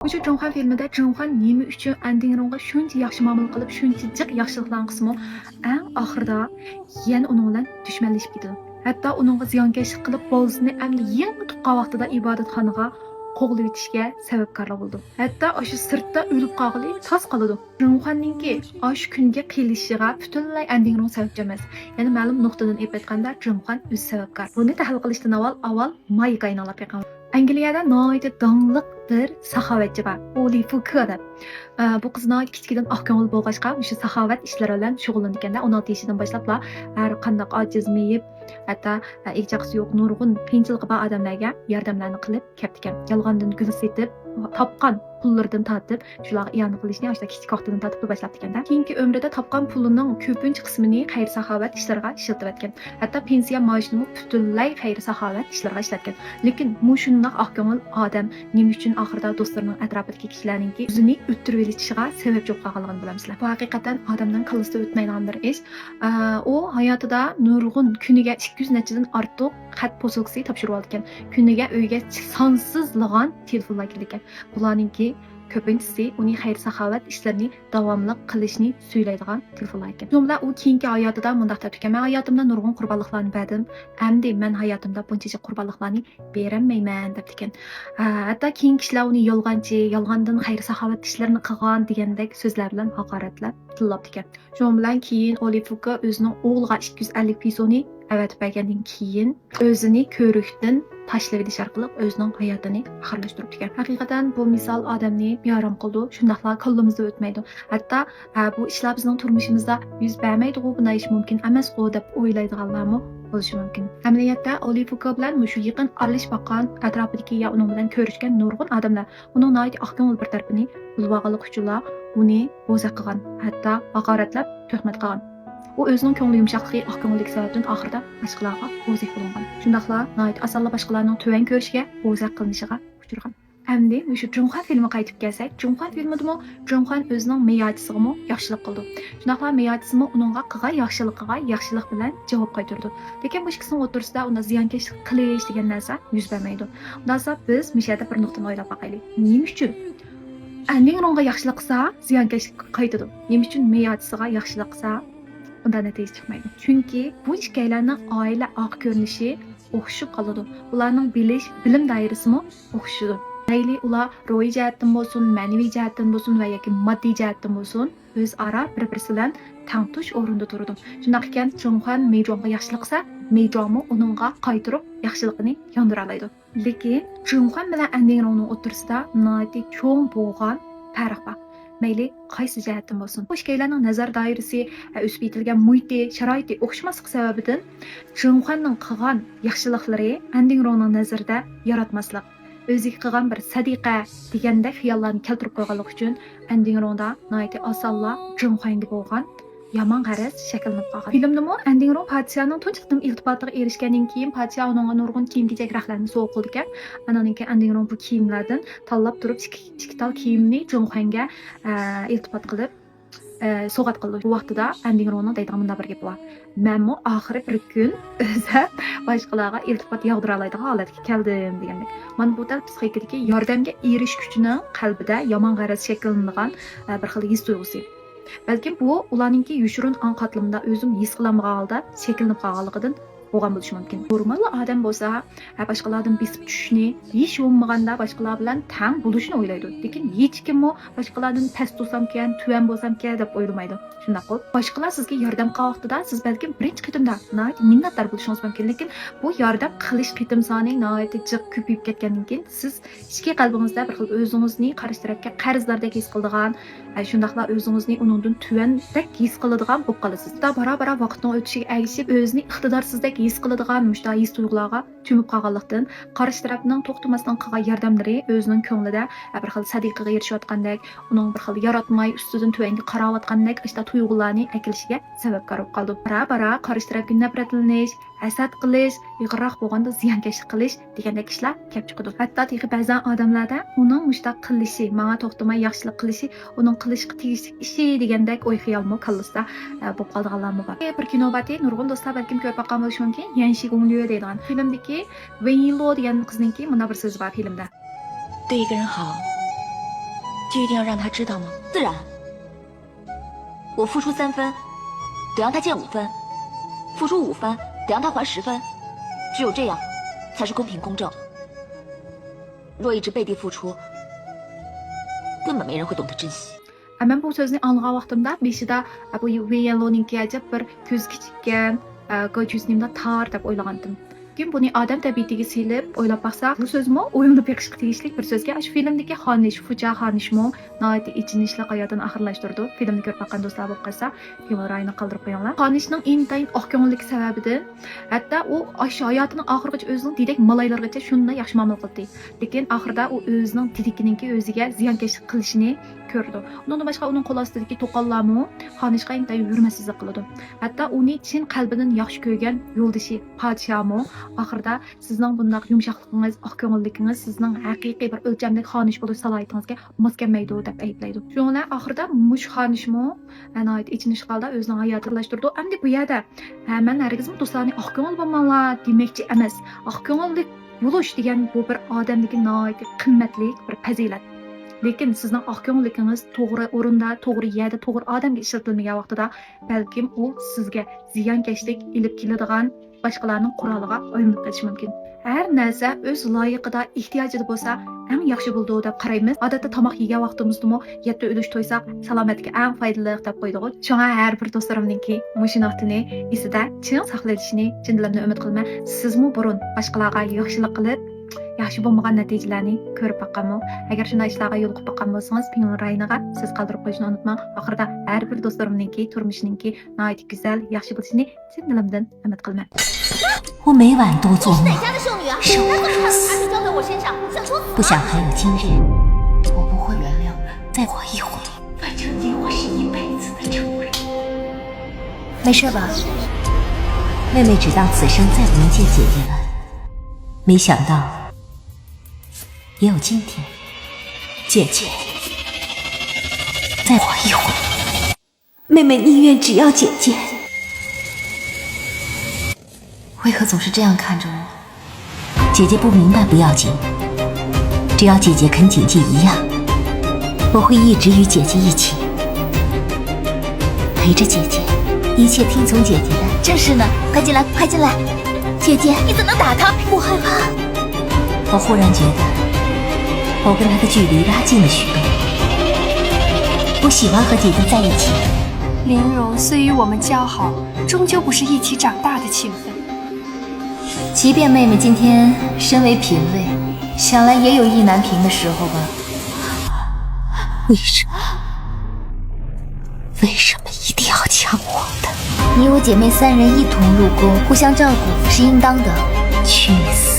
O'sha Junghan filmida Junghan nima uchun Andingronga shuncha yaxshi muomala qilib, shuncha jiq yaxshiliklarni qilsa-mu, eng oxirida yana uning bilan dushmanlashib ketadi. Hatto uningga ziyonkashlik qilib, bolsini endi yangi tuqqan vaqtida ibodatxonaga qo'g'lib etishga sababkorlar bo'ldi. Hatto o'sha sirtda o'lib qolg'ili tos qoladi. Junghanninki o'sha kunga qilishiga butunlay Andingrong sababchi emas. Ya'ni ma'lum nuqtadan aytganda Junghan o'z sababkor. Buni tahlil qilishdan avval May qaynolab yiqqan. Angliyada noyati dongliq bir saxovatchi bor. Oli Fuke deb. Bu qiz noyati kichkidan oq ko'ngil bo'lg'achqa, o'sha saxovat ishlari bilan shug'ullangan. 16 yoshidan boshlab har qanday ojizmiyib, hatto echaqisi yo'q nurg'un qiyinchiligi bor odamlarga yordamlarni qilib kelgan. Yolg'ondan gul setib, topgan pullardan tortib, shularga iyonlik qilishni o'sha kichik vaqtidan tortib boshlab ketganda, keyingi umrida topgan pulining ko'pincha qismini xayr saxovat ishlariga ishlatib o'tgan. Hatto pensiya maoshini butunlay xayr saxovat ishlariga ishlatgan. Lekin mushundoq oq ko'ngil odam nima uchun oxirida do'stlarining atrofidagi kishilarningki o'zini o'ttirib olishiga sababchi bo'lib qolganligini bilamizlar. Bu haqiqatan odamning qalbida o'tmaydigan bir ish. U hayotida nurg'un kuniga 200 nechadan ortiq xat posilkasi topshirib olgan. Kuniga uyga sonsizlig'an telefonlar kelgan. Bularningki ko'pinchisi uning xayr saxovat ishlarini davomli qilishni so'ylaydigan telefonlar ekan. Jumla u keyingi hayotida mundaq deb men hayotimda nurg'un qurbonliklarni berdim. Endi men hayotimda buncha qurbonliklarni berolmayman deb ekan. Hatto keyingi kishilar uni yolg'onchi, yolg'ondan xayr saxovat ishlarini qilgan degandek so'zlar bilan haqoratlab tillab ekan. Shu bilan keyin Oli Fuke o'zining o'g'liga 250 pesoni avatib bergandan keyin o'zini ko'rikdan tashlab edish orqali o'zining hayotini oxirlashtirib ekan. Haqiqatan bu misol odamni beorom qildi. Shundaqlar qo'limizda o'tmaydi. Hatto bu ishlar bizning turmushimizda yuz bermaydi, bu bunday ish mumkin emas-ku deb o'ylaydiganlarmi bo'lishi mumkin. Amaliyotda Oli Fuke bilan shu yaqin aralashib boqqan atrofidagi ya uning bilan ko'rishgan nurg'un odamlar uning noyat oq ko'ngil bir tarafini bulvog'iliq uchun uni bo'zaq qilgan, hatto haqoratlab tuhmat qilgan. U o'zining ko'ngli yumshoqligi, oq ko'ngillik sababdan oxirida boshqalarga bo'zaq bo'lingan. Shundaqla noyat osonla boshqalarning tuvan ko'rishiga, bo'zaq qilinishiga uchragan. Endi shu Junghan filmi qaytib kelsak, Junghan filmidami Junghan o'zining meyachisiga yaxshilik qildi. Shundaqla meyachisimi uningga qilgan yaxshilik bilan javob qaytardi. Lekin bu ikkisining o'rtasida unda ziyonkashlik qilish degan narsa yuz bermaydi. Undan so'ng biz mishada bir nuqtani o'ylab boqaylik. Nima uchun Andingronga yaxshilik qilsa, ziyonkashlik qaytadi. Nima uchun meyachisiga yaxshilik qilsa, undan natija chiqmaydi. Chunki bu ikkalarning oila oq ko'rinishi o'xshab qoladi. Ularning bilim doirasimi o'xshaydi. Mayli ular ro'yi jihatdan bo'lsin, ma'naviy jihatdan bo'lsin va yoki moddiy jihatdan bo'lsin, o'zaro bir-birisi bilan tangtush o'rinda turadi. Shunday ekan, Junghan Meyjonga yaxshilik qilsa, Meyjonmi uningga qaytirib yaxshiligini yondira oladi. Lekin Junghan bilan Andingrongning o'rtasida noyati cho'ng bo'lgan farq bor. Mayli qaysi jihatdan bo'lsin. Bu ikkalarning nazar doirasi, o'sib yetilgan muhiti, sharoiti o'xshamaslik sababidan Junghanning qilgan yaxshiliklari Andingrongning nazarida yaratmaslik, o'ziga qilgan bir sadiqa deganda xiyollarni keltirib qo'yganlik uchun Andingrongda noyati osonla Junghanga bo'lgan yomon g'araz shakllanib qolgan. Filmdami Andingrong podshohning tunji qitim iltifotiga erishgandan keyin podshoh unga nurg'un kiyim-kechaklarni sovg'a qildi ekan. Andan keyin Andingrong bu kiyimlardan tanlab turib ikkital kiyimni Junghanga iltifot qilib sovg'at qildi. Bu vaqtida Andingrongning deydigan bunday bir gapi bor. Menmi oxiri bir kun o'zi boshqalarga iltifot yog'dira oladigan holatga keldim degandek. Mana bu tal psixikadagi yordamga erishish kuchining qalbida yomon g'araz shakllangan bir xil his tuyg'usi. Balkim bu ularningki yushurun an qatlamda o'zim his qilmagan holda shakllanib qolganligidan bo'lgan bo'lishi mumkin. Normal odam bo'lsa, boshqalardan besib tushishni, hech bo'lmaganda boshqalar bilan tang bo'lishni o'ylaydi. Lekin hech kim boshqalardan past bo'lsam-kan, tuvan bo'lsam-kan deb o'ylamaydi. Shunday qilib, boshqalar sizga yordam qilgan vaqtida siz balkim birinchi qitimda minnatdor bo'lishingiz mumkin, lekin bu yordam qilish qitim soni nihoyatda jiq ko'payib ketgandan keyin siz ichki qalbingizda bir xil o'zingizni qarshi tarafga qarzdordek his qiladigan, shundaqla o'zingizni uningdan tuvandek his qiladigan bo'lib qolasiz. Bora-bora vaqtning o'tishiga ergishib, o'zini iqtidorsizlik his qiladigan mushtaq his tuyg'ularga cho'mib qolganlikdan qarshi tarafning to'xtamasdan qilgan yordamlari o'zining ko'nglida bir xil sadiqaga erishayotgandek, uning bir xil yaratmay ustidan tuvanga qarayotgandek tuyg'ularni akilishiga sababkor bo'lib qoldi. Bora-bora qarshi tarafga nafratlanish, hasad qilish, yig'roq bo'lganda ziyonkashlik qilish degandek ishlar kelib chiqadi. Hatto ba'zan odamlarda uning mushtaq qilishi, menga to'xtamay yaxshilik qilishi, uning qilishga tegishli ishi degandek o'y xiyolmi kallasida bo'lib qolganlarmi bor. Bir kinobati nurg'un do'stlar balkim ko'rib boqqan bo'lishi mumkin. Yanshi Gonglu deydigan filmdagi Wenyi Lo degan qizninki bunda bir so'zi bor filmda. 对一个人好，就一定要让他知道吗？自然。我付出3分，得让他减5分；付出5分，得让他还10分。只有这样，才是公平公正。若一直背地付出，根本没人会懂得珍惜。 Men bu so'zni anglagan vaqtimda beshida bu Viyello'ninki ajab bir ko'zi kichikkan, ko'zimda tar deb o'ylagandim. Keyin buni odam tabiatiga silib o'ylab baqsaq, bu so'zmi o'yinda beqishga tegishli bir so'zga. Shu filmdagi Xonish, Fuja Xonishmo nihoyatda ichinishli hayotini oxirlashtirdi. Filmni ko'rib baqqan do'stlar bo'lib qolsa, filmni qoldirib qo'yinglar. Xonishning intayin oq ko'ngillik sababidan hatto u shu hayotining oxirigacha o'zining didak malaylargacha shunday yaxshi muomala qildi. Lekin oxirida u o'zining didikininki o'ziga ziyonkashlik qilishini ko'rdi. Undan boshqa uning qo'l ostidagi to'qonlarmi Xonishga intayin hurmatsizlik qiladi. Hatto uni chin qalbidan yaxshi ko'rgan yo'ldoshi Podshohmi oxirida sizning bunday yumshoqligingiz, oq ko'ngilligingiz sizning haqiqiy bir o'lchamdagi xonish bo'lish salohiyatingizga mos kelmaydi deb aytlaydi. Shunga oxirida mush xonishmi aniq ichinish holda o'zining hayotini lashtirdi. Endi bu yerda men hargizmi do'stlarni oq ko'ngil bo'lmanglar demoqchi emas. Oq ko'ngillik bo'lish degan bu bir odamning nihoyat qimmatli bir fazilat. Lekin sizning oq ko'ngilligingiz to'g'ri o'rinda, to'g'ri yerda, to'g'ri odamga ishlatilmagan vaqtida balkim u sizga ziyonkashlik ilib keladigan boshqalarning quroliga aylanib ketishi mumkin. Har narsa o'z loyiqida, ehtiyojida bo'lsa, eng yaxshi bo'ldi deb qaraymiz. Odatda tomoq yegan vaqtimizdami, yerda o'lish to'ysak, salomatga eng foydali deb qo'ydik. Shunga har bir do'stlarimningki mushu nuqtani esida chin saqlashini chin dilimdan umid qilaman. Sizmi burun boshqalarga yaxshilik qilib yaxshi bo'lmagan natijalarni ko'rib baqqanmi? Agar shunday ishlarga yo'l qo'yib baqqan bo'lsangiz, Pinglin rayoniga siz qoldirib qo'yishni unutmang. Oxirida har bir do'stlarimningki turmushiningki nihoyat go'zal, yaxshi bo'lishini chin dilimdan umid qilaman. 我每晚都做梦，哪家的秀女啊？生不如死，交在我身上，想说不想还有今日。我不会原谅的，再活一回，反正你我是一辈子的仇人。没事吧？妹妹只当此生再不能见姐姐了，没想到也有今天。姐姐，再活一回，妹妹宁愿只要姐姐。为何总是这样看着我？姐姐不明白不要紧，只要姐姐肯谨记一样，我会一直与姐姐一起，陪着姐姐，一切听从姐姐的。正是呢，快进来，快进来！姐姐，你怎能打他？我害怕。我忽然觉得，我跟她的距离拉近了许多。我喜欢和姐姐在一起。林荣虽与我们交好，终究不是一起长大的情分。即便妹妹今天身为嫔位，想来也有意难平的时候吧。为什么一定要抢我的？你我姐妹3人一同入宫，互相照顾是应当的。去死！